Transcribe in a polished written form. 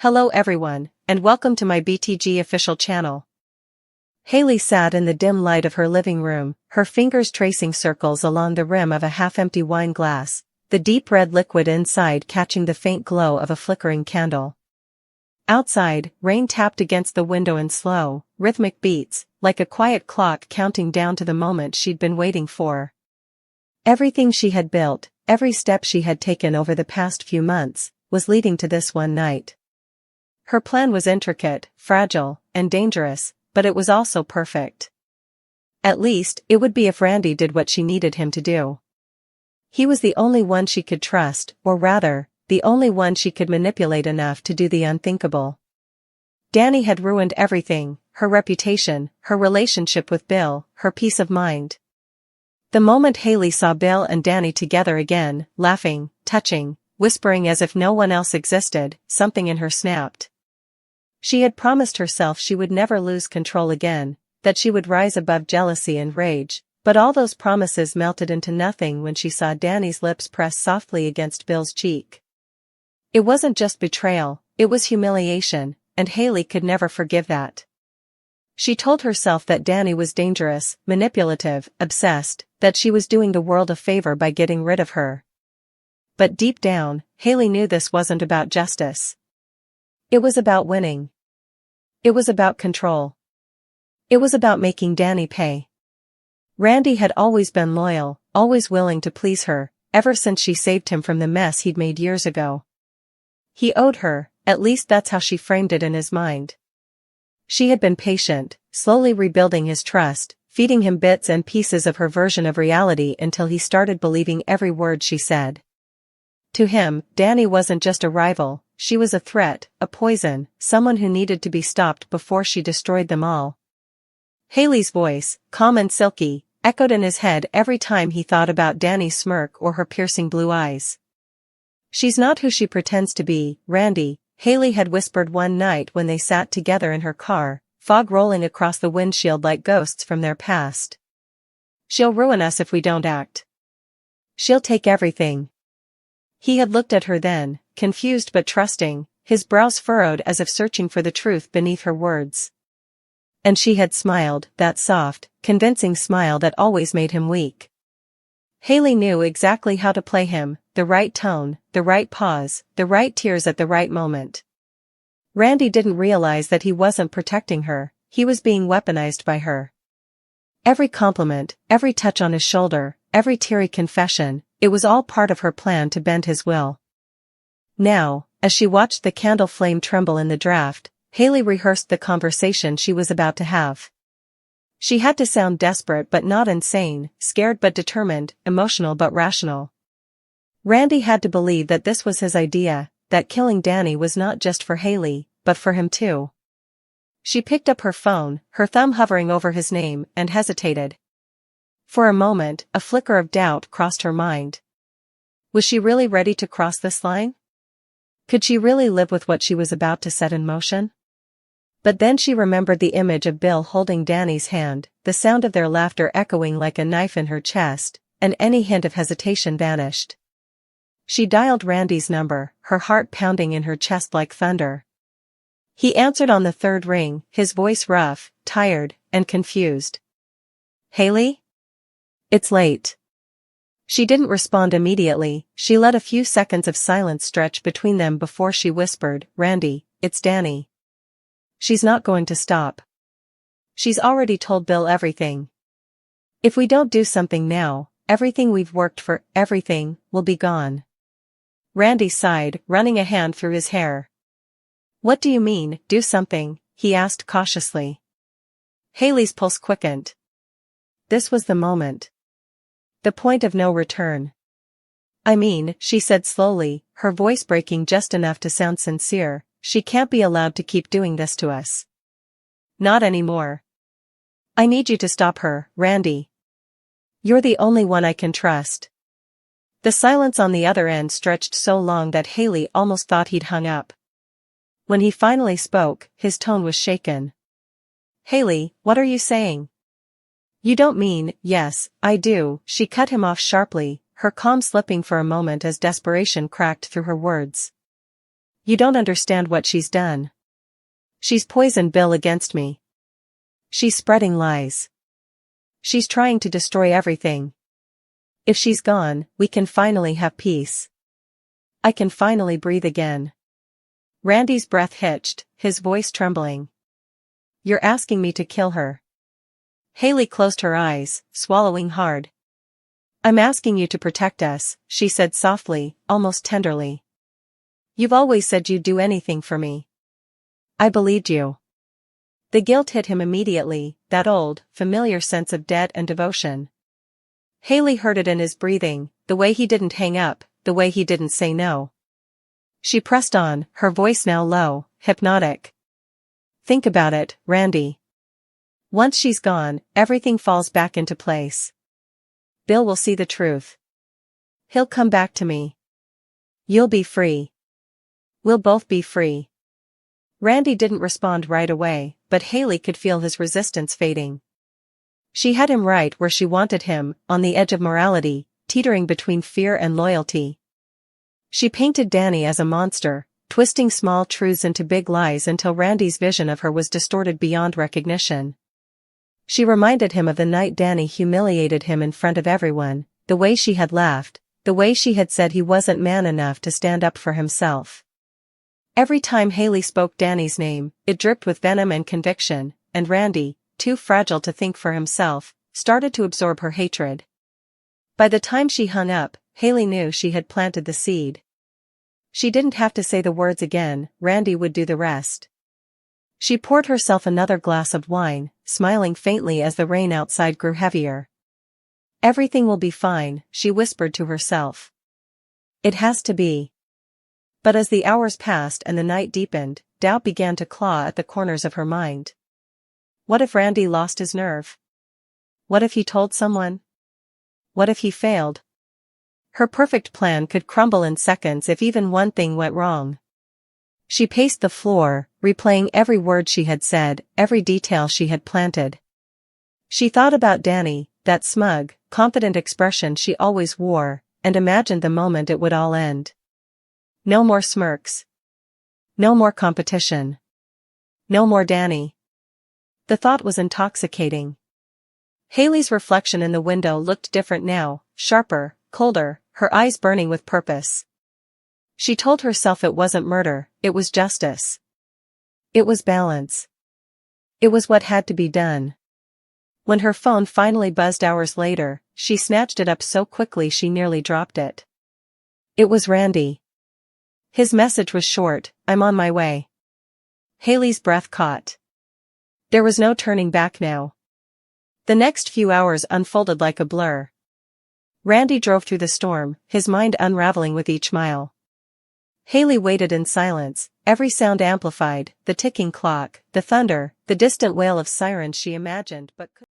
Hello everyone, and welcome to my BTG official channel. Hayley sat in the dim light of her living room, her fingers tracing circles along the rim of a half-empty wine glass, the deep red liquid inside catching the faint glow of a flickering candle. Outside, rain tapped against the window in slow, rhythmic beats, like a quiet clock counting down to the moment she'd been waiting for. Everything she had built, every step she had taken over the past few months, was leading to this one night. Her plan was intricate, fragile, and dangerous, but it was also perfect. At least, it would be if Randy did what she needed him to do. He was the only one she could trust, or rather, the only one she could manipulate enough to do the unthinkable. Dani had ruined everything, her reputation, her relationship with Bill, her peace of mind. The moment Hayley saw Bill and Dani together again, laughing, touching, whispering as if no one else existed, something in her snapped. She had promised herself she would never lose control again, that she would rise above jealousy and rage, but all those promises melted into nothing when she saw Dani's lips press softly against Bill's cheek. It wasn't just betrayal, it was humiliation, and Hayley could never forgive that. She told herself that Dani was dangerous, manipulative, obsessed, that she was doing the world a favor by getting rid of her. But deep down, Hayley knew this wasn't about justice. It was about winning. It was about control. It was about making Dani pay. Randy had always been loyal, always willing to please her, ever since she saved him from the mess he'd made years ago. He owed her, at least that's how she framed it in his mind. She had been patient, slowly rebuilding his trust, feeding him bits and pieces of her version of reality until he started believing every word she said. To him, Dani wasn't just a rival, she was a threat, a poison, someone who needed to be stopped before she destroyed them all. Hayley's voice, calm and silky, echoed in his head every time he thought about Dani's smirk or her piercing blue eyes. "She's not who she pretends to be, Randy," Hayley had whispered one night when they sat together in her car, fog rolling across the windshield like ghosts from their past. "She'll ruin us if we don't act. She'll take everything." He had looked at her then, confused but trusting, his brows furrowed as if searching for the truth beneath her words. And she had smiled, that soft, convincing smile that always made him weak. Hayley knew exactly how to play him, the right tone, the right pause, the right tears at the right moment. Randy didn't realize that he wasn't protecting her, he was being weaponized by her. Every compliment, every touch on his shoulder, every teary confession, it was all part of her plan to bend his will. Now, as she watched the candle flame tremble in the draft, Hayley rehearsed the conversation she was about to have. She had to sound desperate but not insane, scared but determined, emotional but rational. Randy had to believe that this was his idea, that killing Dani was not just for Hayley, but for him too. She picked up her phone, her thumb hovering over his name, and hesitated. For a moment, a flicker of doubt crossed her mind. Was she really ready to cross this line? Could she really live with what she was about to set in motion? But then she remembered the image of Bill holding Dani's hand, the sound of their laughter echoing like a knife in her chest, and any hint of hesitation vanished. She dialed Randy's number, her heart pounding in her chest like thunder. He answered on the third ring, his voice rough, tired, and confused. "Hayley? It's late." She didn't respond immediately, she let a few seconds of silence stretch between them before she whispered, "Randy, it's Dani. She's not going to stop. She's already told Bill everything. If we don't do something now, everything we've worked for, everything, will be gone." Randy sighed, running a hand through his hair. "What do you mean, do something?" he asked cautiously. Hayley's pulse quickened. This was the moment. The point of no return. "I mean," she said slowly, her voice breaking just enough to sound sincere, "she can't be allowed to keep doing this to us. Not anymore. I need you to stop her, Randy. You're the only one I can trust." The silence on the other end stretched so long that Hayley almost thought he'd hung up. When he finally spoke, his tone was shaken. "Hayley, what are you saying? You don't mean, yes, I do," she cut him off sharply, her calm slipping for a moment as desperation cracked through her words. You don't understand what she's done. She's poisoned Bill against me. She's spreading lies. She's trying to destroy everything. If she's gone, we can finally have peace. I can finally breathe again. Randy's breath hitched, his voice trembling. You're asking me to kill her. Hayley closed her eyes, swallowing hard. I'm asking you to protect us, she said softly, almost tenderly. You've always said you'd do anything for me. I believed you. The guilt hit him immediately, that old, familiar sense of debt and devotion. Hayley heard it in his breathing, the way he didn't hang up, the way he didn't say no. She pressed on, her voice now low, hypnotic. Think about it, Randy. Once she's gone, everything falls back into place. Bill will see the truth. He'll come back to me. You'll be free. We'll both be free. Randy didn't respond right away, but Hayley could feel his resistance fading. She had him right where she wanted him, on the edge of morality, teetering between fear and loyalty. She painted Dani as a monster, twisting small truths into big lies until Randy's vision of her was distorted beyond recognition. She reminded him of the night Dani humiliated him in front of everyone, the way she had laughed, the way she had said he wasn't man enough to stand up for himself. Every time Hayley spoke Dani's name, it dripped with venom and conviction, and Randy, too fragile to think for himself, started to absorb her hatred. By the time she hung up, Hayley knew she had planted the seed. She didn't have to say the words again, Randy would do the rest. She poured herself another glass of wine, smiling faintly as the rain outside grew heavier. Everything will be fine, she whispered to herself. It has to be. But as the hours passed and the night deepened, doubt began to claw at the corners of her mind. What if Randy lost his nerve? What if he told someone? What if he failed? Her perfect plan could crumble in seconds if even one thing went wrong. She paced the floor, replaying every word she had said, every detail she had planted. She thought about Dani, that smug, confident expression she always wore, and imagined the moment it would all end. No more smirks. No more competition. No more Dani. The thought was intoxicating. Hayley's reflection in the window looked different now, sharper, colder, her eyes burning with purpose. She told herself it wasn't murder, it was justice. It was balance. It was what had to be done. When her phone finally buzzed hours later, she snatched it up so quickly she nearly dropped it. It was Randy. His message was short, I'm on my way. Hayley's breath caught. There was no turning back now. The next few hours unfolded like a blur. Randy drove through the storm, his mind unraveling with each mile. Hayley waited in silence, every sound amplified, the ticking clock, the thunder, the distant wail of sirens she imagined but could